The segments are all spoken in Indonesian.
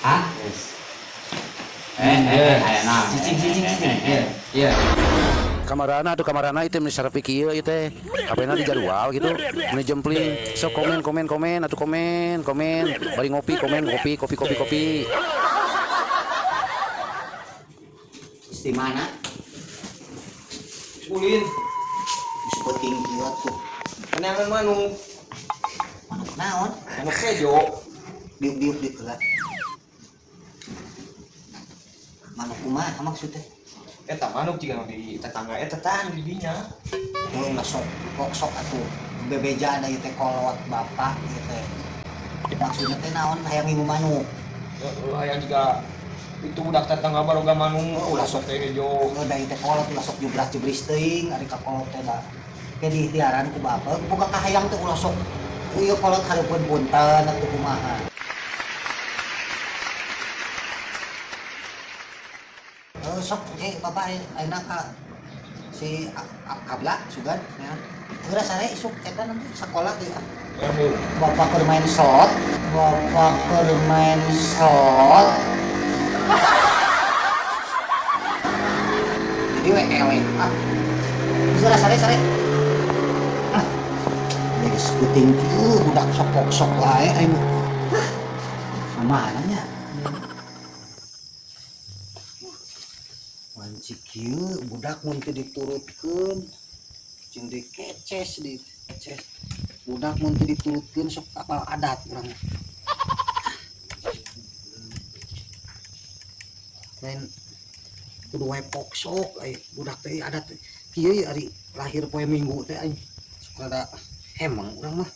Hah? Yes. Nah. Cicing. Iya. Kamarana itu meni sarpi kieu ieu teh. Apena di jadwal gitu. Meni jempling. So komen atuh komen. Bari ngopi komen kopi. Di mana? Ulin. Spoting kieu tuh. Kenangan manuk. Manuk naon? Manuk kejo. Diuk heula. Manuk kumaha maksudnya? Eta manuk jika di tetangga tetangga di dinya. Mau masuk sok atuh. Bebeja ada ieu teh kolot bapak ieu teh. Maksudnya teh naon hayang ngingu manuk. Hayang juga itu budak tetangga baroga manuk. Ulah sok teh kejo. Da ieu teh kolot ulah sok jubras-jubris teuing ari ka kolot teh da. Ke diikhtiaran ku bapak boga kahayang teh ulah sok ieu kolot hareupeun punten atuh kumaha. Sok bapak ayeuna ka si Kabla sugan ya. Geura sare isuk eta nanti sakola teh. Bapak keur main slot. Jadi ewe. Geura sare. Jadi skuting kieu budak sok wae ayeuna. Kumaha nya? Wancik kieu budak mun teu diturutkeun jeung dikeces. Budak mun teu diturutkeun sok apal adat urang. Lain kudu wae poksok aya budak teh adat kieu ari lahir poe Minggu teh aing sok rada hemeng urang mah.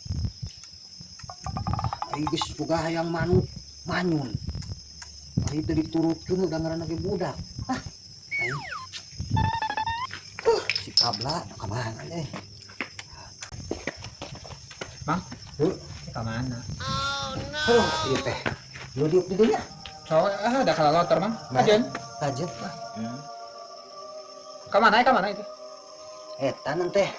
Ai geus boga hayang manuk manyun. Ari teu diturutkeun udah ngaranna ge budak. Si Kabla kemana deh? Bang, ke mana? Iya teh. Lu diuk di dunia? So, ada kalau loter bang, kajen. Kajet. Ke mana itu? Eta teh.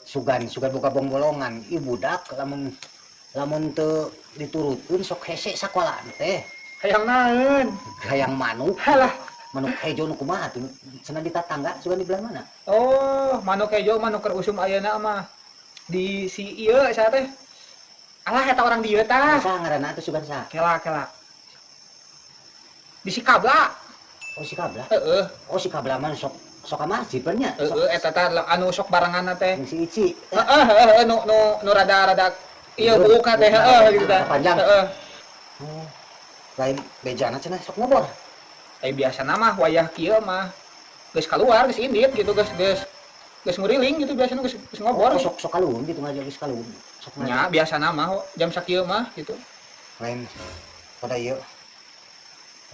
Sugan buka bolongan. Ieu budak lamun teu diturutkeun sok hese sakola teh. Hayang naeun. Hayang manuk. Halah. Manuk hejo nu kumaha tuh? Cenah di tetangga sugan di belah mana? Oh, manuk hejo, manuk keur usum ayeuna mah. Di si ieu saya teh. Alah eta orang di ieu tah. Sa ngaranna teh sugan sa? Kela. Di si Kabla. Oh si Kabla. Heeh. Oh si Kabla mah sok ka masjid nya. Heeh, eta teh anu sok barenganna teh. Si Ici. Heeh, nu rada ieu buka teh heeh gitu tah. Panjang. Heeh. Oh. Lain bejana cenah sok ngobor. Biasa nama wayah kieu mah geus keluar geus indit gitu geus nguriling gitu biasanya geus ngobor. Oh, sok kalun gitu ngajak geus kalun. Sok nya biasa nama jam sakieu mah gitu. Lain pada ieu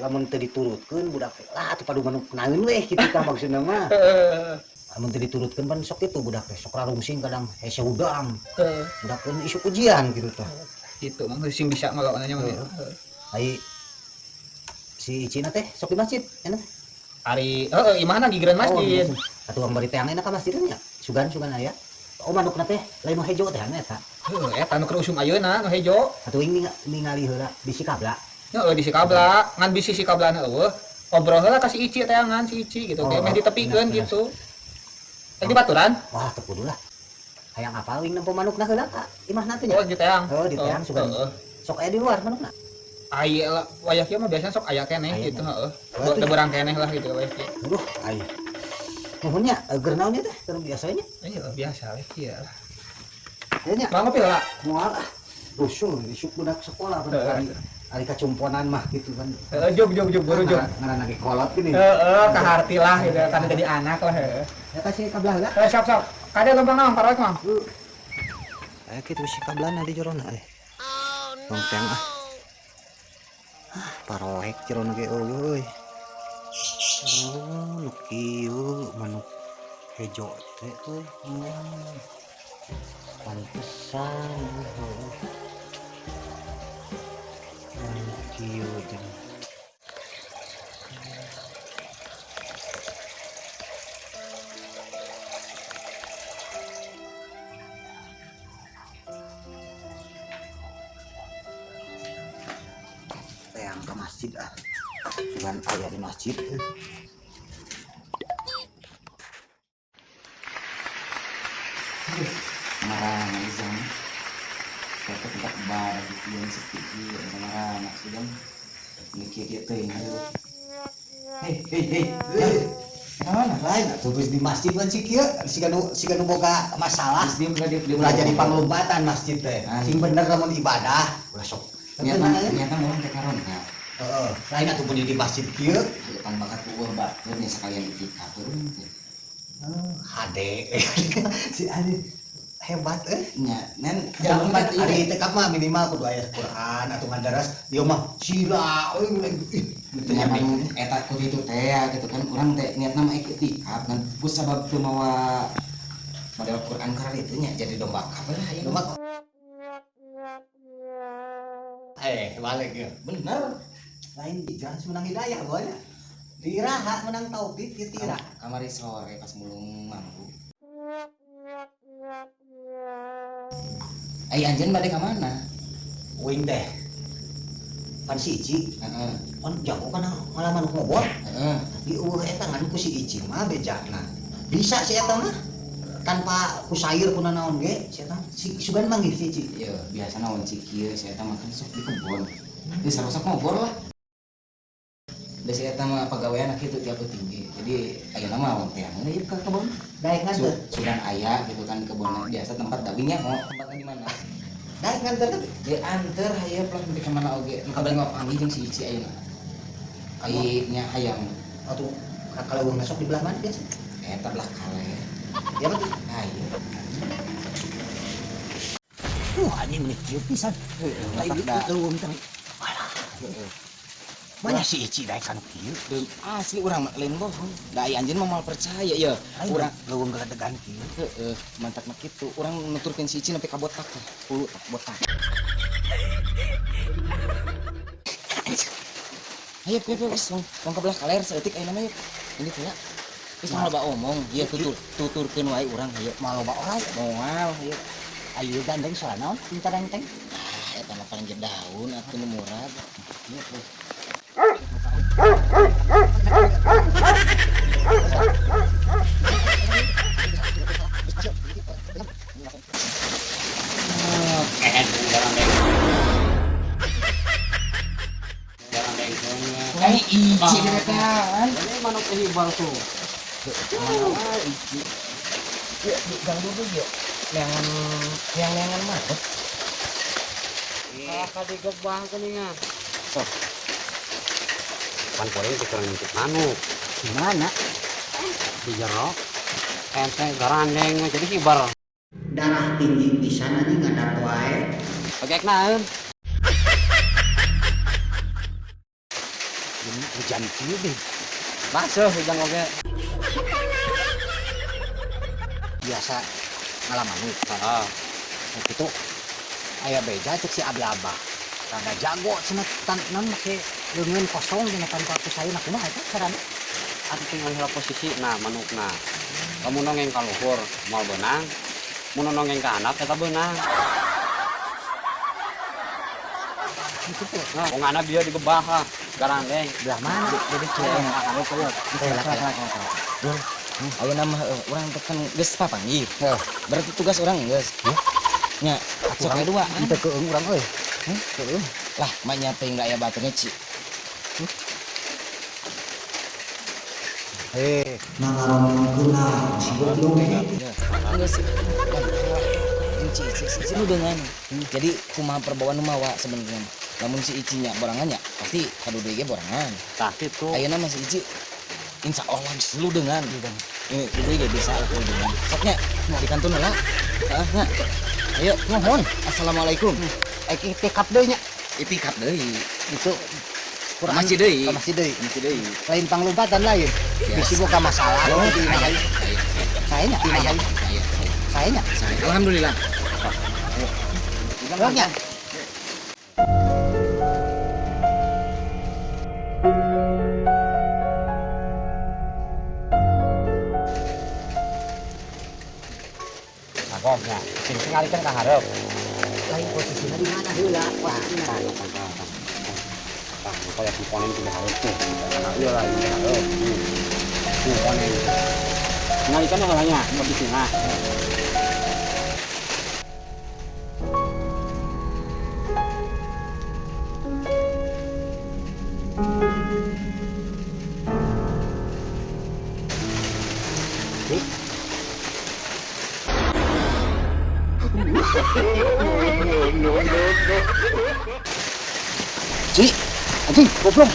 lamun teu diturutkeun budak lah atuh padu manuk naeun weh kitu tah maksudna mah. Lamun teu diturutkeun pan sok kitu budak teh sok rarungsing kadang hese udang. Budak keun isu ujian gitu tah. Gitu mah sing bisa ngalawannya mah. Ai si Cina teh sok di masjid enak. Ari imahna di Grand Masjid. Atuh ang bari teh enak ka masjidnya. Sugan aya. Oh manukna teh lain nu hejo teh eta. Eta nu keur usum ayeuna nu hejo. Atuh ini ningali heula di si Kabla. Heeh di si Kabla, ngan bisi si Kablana eueuh. Obrol heula ka si Ici teh ngan si Ici gitu. Meh ditepikeun gitu. Teh di baturan. Wah teu kudu lah. Hayang apal wing nempo manukna heula ka imahna teh nya. Oh di teang. Oh di teang sugan. Sok aya di luar manukna. Aya lah wayah kieu mah biasanya sok aya keneh gitu heeh. Da berang keneh lah gitu wayah kieu. Aduh aya. Nuhunnya eueur naon teh keur biasanya? Iya biasa we kieu. Teh nya. Mang ngopi heula. Moal ah. Rusuh isuk budak sekolah pada ari kacumponan mah gitu kan. Heeh jog baru jog. Ngaranna ge kolot gini. Heeh kaharti lah gitu kan jadi anak lah heuh. Eta si Kabla heula. Sok. Kade lempang naon paroek Mang? Aya kitu si Kablana di jorona eh. Oh no. Paroek jerona ge euy. Oh, nu kieu manuk hejo teh euy. Pantesan. Manuk kieu jeung yang ke masjid dengan ayah di masjid. marah izan kata tempat bar yang sepi sama anak sedang mikir gitu ini hei Mana lain terus di masjid kan sih kieu si kanu boga masalah terus dia ulah jadi panglombatan masjid teh sing bener lamun ibadah ulah sok ternyata orang teh karon heeh lain atuh budi di masjid kieu depan bakat ueur batur nya sekalian itikaf hade si Adi hebat nya nen ya hari itikaf mah minimal kudu aya Quran atau ngadaras dia mah sila nyambung eta ku itu teh gitu kan urang teh niatna mah itikaf kan bus sabab teu mawa model Quran kar itu nya jadi domba kabeh aya domba balik ya bener lain jelas menang hidayah boynya tiraha menang taufik ya tira kamari sore pas mulung mampu anjeun bade ka mana wing teh pan si Ici heeh pan jago kan ngalaman ngobor heeh di eta ngan ku si Ici mah bejana bisa si eta mah tanpa ku sayur pun naon ge si eta si sugan manggil si Ici ya biasa naon si kieu si eta makan sok di kebon geus sarosok ngobor lah da si eta mah pagawean kitu tiap tinggi jadi ayeuna mah teh ieu ke kebon daek nganter sudah aya gitu kan di kebon biasa tempat dagingnya tempatnya di mana daek nganter di anter hayeup lah di kemana oge nu kabeh ngapanggih jeung si Ici ayeuna nya hayang atau kalau besok di belah mana biasa eta belah kale ya betul ayo anjing ini kieu pisan lain leuweung teh mana si Ici daek kana kieu asli urang lain bohong da aya anjeun mah moal percaya ya urang leuweung geledegan kieu heeh mantap mah kitu urang nuturkeun si Ici nepi ka botak teh hulu tak botak ayo wis long kabelah kaler saeutik ayeuna mah ini teh ya wis loba omong ieu tuturkeun wae urang hayu mau loba orang moal hayu ayo gandeng soalna naon pintar enteng eta mah paling daun atuh nu murah Ici kan. Ini manuk hibal tuh. Ici. Ya, gang dulu yuk. Yang manuk. Kakak digebang keningan. Pan goreng kurang untuk manuk. gimana Di jero. Ente garandeng jadi hibar. darah tinggi pisan anjing ngadat wae Pagek naeun. Ini hujan kieu deh. Basuh hujan oge. biasa ngalaman Heeh. gitu aya beja cek si abi-abah rada jago cenah non make leungeun kosong dina tanpa kusaeuna kumaha eta carana Atuh tinggal hela posisi nah manukna. Kamu nongeng ka luhur moal beunang. Mun nongeng ka anak eta beunang. gitu tuh Nah, wong anak dia digebah garandeng. belah mana jadi cewek anu kuat Ayo nama orang tekan geus papanggih. Berarti tugas orang geus. Nya, sok aya dua. kita keung urang euy Lah, maknya teh aya baturnya Ci. nangaron si goblok Geus. Ci nu dengan. Jadi kumaha perbawaan nu mawa sebenarnya. Lamun si Icinya borangannya pasti kadu deui ge borangan. Tah kitu. Ayeuna mah si Ici insya Allah selu dengan ini dia bisa aku dengan soknya di kantor lah ayo mohon assalamualaikum itikaf deui nya itikaf deui itu masih deui masih deui lain panglompatan lain Biasa. bisi boga masalah aya sayanya alhamdulillah nya Sagognya. Sing ngalikeun ka hareup. lain posisinya di mana heula posisinya kayak kuponen itu harus tuh karena iya lah ini harus kuponen ngalikan yang lainnya kondisi nah Ci, anjing, goblok.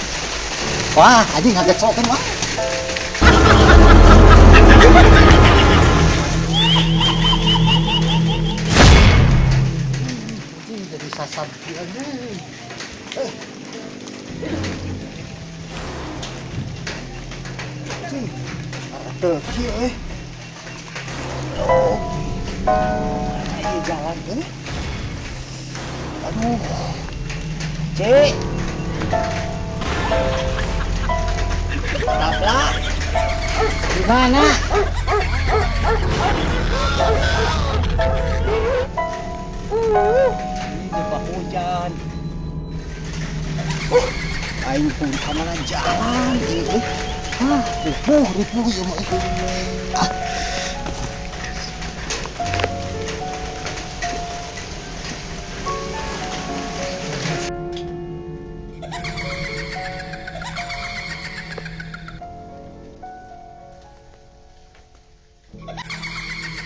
Wah, anjing kaget sok kan, wah. Anjing jadi sasab anjing. Anjing. Ada kieu Oh. Ayo jalan Aduh. Cik. Lapla. Gimana? Ini Pak hujan. Aing pun kemana jalan ini? Ripuh ya mak itu.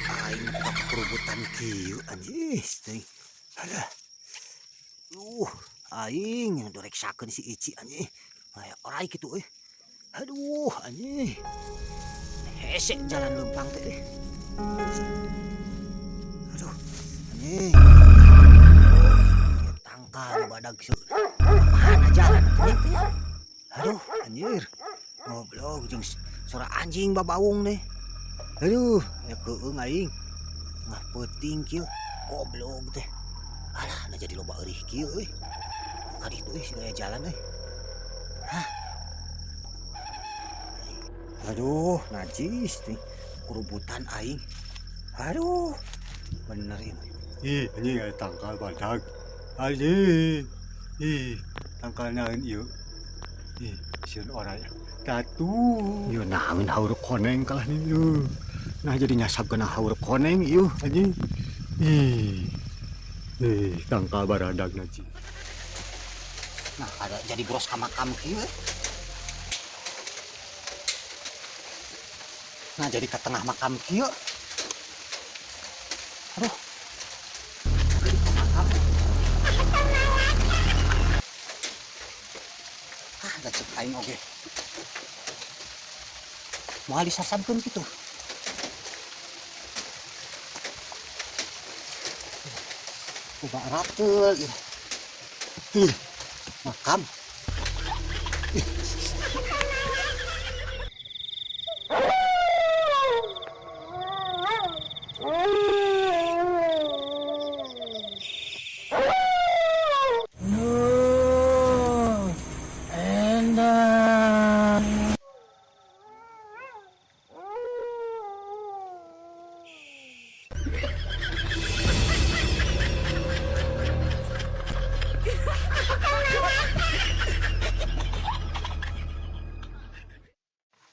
Aing tak perebutan kieu anjis teh. Alah. Aing doreksakeun si Ici anjing. Aya orai kitu euy. Aduh anjing. Hese jalan lempang teh. Aduh anjing. Tangkal badag su. Mana jalan teh? Aduh anjir. Goblok jeung suara anjing babaung deh. Aduh, ya keung aing. Ngah peuting kieu. Goblok teh. Alah, na jadi loba eurih kieu euy. Kadi itu euy sigaya jalan euy. Hah. Aduh, najis teh. Kurubutan aing. Aduh. Bener ini. Ih, anjing ada tangkal badak. Anjing. Ih, tangkal naon ieu? Ih, sieun orangnya. Tatu. Ieu naon haur koneng kalah nih ieu. Nah jadi nyasap kena haur koneng ieu anjing. Ih. Tangkal baradag naji. Nah, ada jadi bros ka makam kieu. Nah, jadi ke tengah makam kieu. Aduh. Jadi ke makam. Da cek aing oge. Moal disasabkeun kitu. Coba ratel ieu. Makam.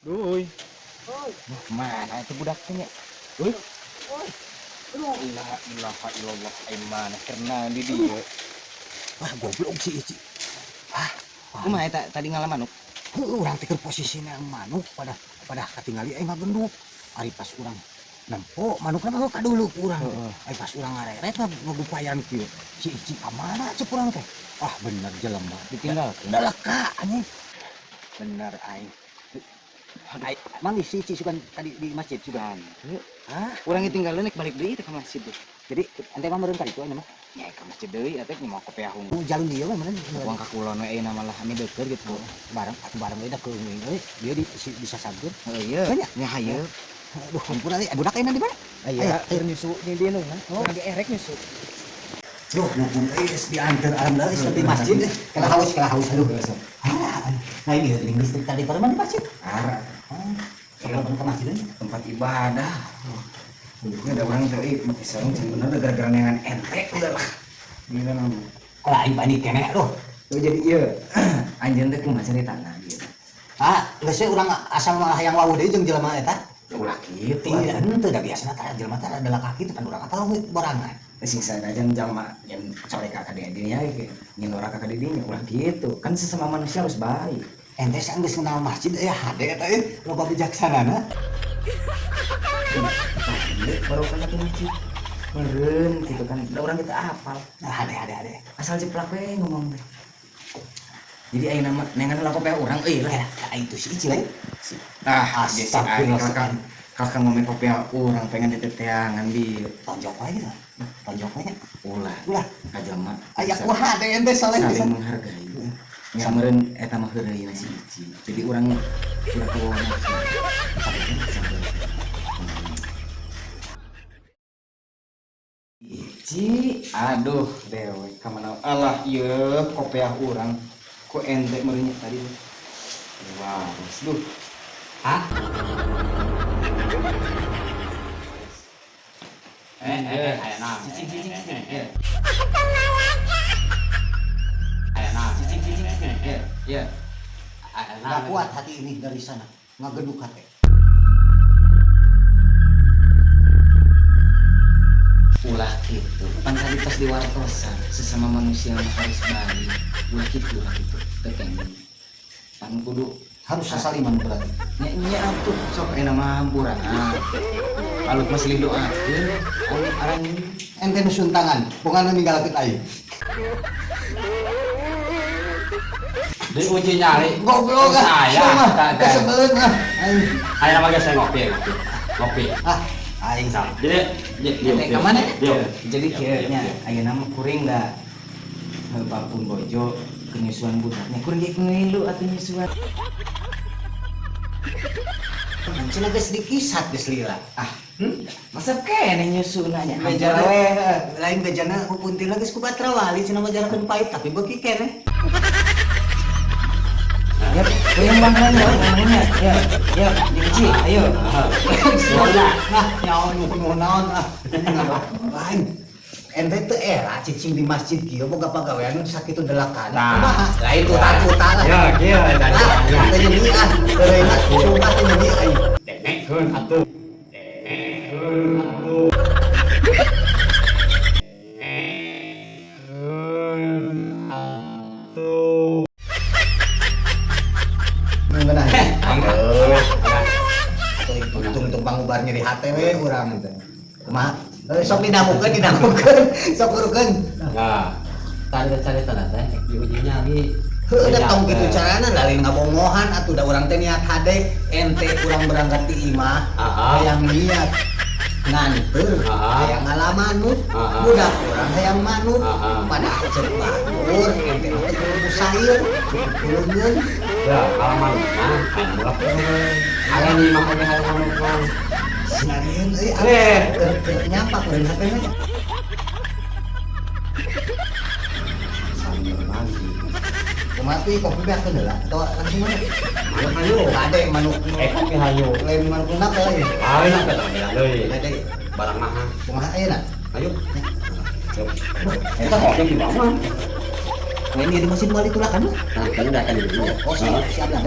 Duy. Mana itu budak teh nya? Euy. La ilaha illallah iman karena di dieu. Wah, goblok si Ici. Kumaha eta tadi ngalaman manuk? Urang teh keur posisina yang manuk pada katingali aing ngagenduk. Ari pas urang nempo manukna mah kadulu urang. Ari pas urang ngareret mah ngupayan kieu. Si Ici ka mana cep urang teh? Ah bener jelema Ditinggal. da leka anjing. Bener aing. Mang si Ici sugan tadi di masjid sugan. Hah? Urang ditinggalin nek balik deui teh ka masjid teh. Jadi ente mah meureun kali mah. Nya ka masjid deui atuh nya mau kopeahung. Jalun dieu mah meureun. Uang ka kulon we ayeuna malah ami deukeut gitu. Bareng we da keung euy. Dia bisa sabun. Iya. Nya hayeuk. Aduh, ampun ari budak ayeuna di mana? Aya keur nyusu di dieu na. Lagi erek nyusu. Duh, mumpung geus diantar alhamdulillah geus di masjid. Kala haus aduh. Nah ini geuning listrik tadi pada mana di masjid? Ara. Kalau ke masjid Tempat ibadah. Ini ada orang tadi sareng bener gara-gara nengan ente udah lah. Gimana namu? Kalau aing bani keneh aduh. jadi iya anjeun teh kumaha ceritana gitu. Geus we urang asal malah yang wawuh deui jeung jelema eta. Ulah kitu. Tidak, henteu da biasana tah jelema teh adalah kaki teh kan urang atawa borangan. Sing sadajan jalma yang sore kakak dinya ge nginora kakak dinya ulah gitu. Kan sesama manusia harus baik. Ente sang geus kenal masjid aya hade eta loba bijaksanana. Baru kan lagi masjid. Meureun gitu kan. Da urang kita apal. Nah, hade. Asal jeplak we ngomong teh. Jadi ayeuna mah nengan lakope urang euy lah. Itu si Ici lain. Astagfirullah. Kakak ngomong kopi urang pengen diteteangan di Tonjok wae gitu. Tonjok wae. ulah aja mah Aya ku hade ente saleh bisa. saling menghargai. Ya meureun eta mah heureuyna si Ici. Jadi urang kumaha Ici, aduh dewe kamana alah ieu kopiah urang ku ente meureunnya tadi. Wah, duh. Cicing. Ya. Nggak kuat hati ini dari sana. Ngageduk hati. Ulah gitu. Pan tadi pas diwartosan sesama manusia mah harus baik. Ulah gitu. Tekeng. Pan kudu Harus sasaliman berarti. nya atuh sok aya mah burangan. Kalau masih doakeun arang Ente nu suntangan, pungan ninggalkeun aing. Diuji nyari. Goblok Saya. Kesebeleun aing. Ayo nama saya ngopi. Aing sama. Teh ka mana? Jadi kieu nya ayeuna mah kuring da bapun bojo kenyusuan budaknya kuring ge ngilu atuh nyusuan. Cina geus dikisat geus lila. Masa kene nyusuna nya. Bejana lain bejana pupuntina geus ku batra wali cenah mah jarakeun pait tapi beuki keneh. Ya, kuring bangnya. Ya, Ici, ayo. Nyaon nu naon lain. Ente teu era cicing di masjid kieu boga pagawean nu sakitu delakan. Kumaha? Lain utak-utak lah. Ya, kieu dan Teu nyeuni teureuna sumpah teu nyeuni aing. tenekkeun atuh. Ngeunah. Untung pangubar nyeri hate we urang teh. Kumaha? Sok didamukeun, sok urukeun. Nah, tadi cerita teh diuji nyari. Heuh da tong kitu carana lain ngabongohan atuh da urang teh niat hade ente urang berangkat ti imah hayang niat nganteur hayang ngalamanut budak urang hayang manut padahal ceuk batur ente mah kudu saeur kudu Ya, alaman mah kan mulak. Aya ni mah aya halaman mah. sinarieun nyapa kudu hatena. Mati kopi beak heula atau langsung mana? Manuk hayu. Kade manuk. Kopi hayu. Lain manuk lunak lain. Enak teh bilang deui. Kade Barang mahal. kumaha ayeuna? Ayo. Eta kopi di mana? Ini di mesin balik tulakan. Nah, kan udah kan dulu. Oh, siap dan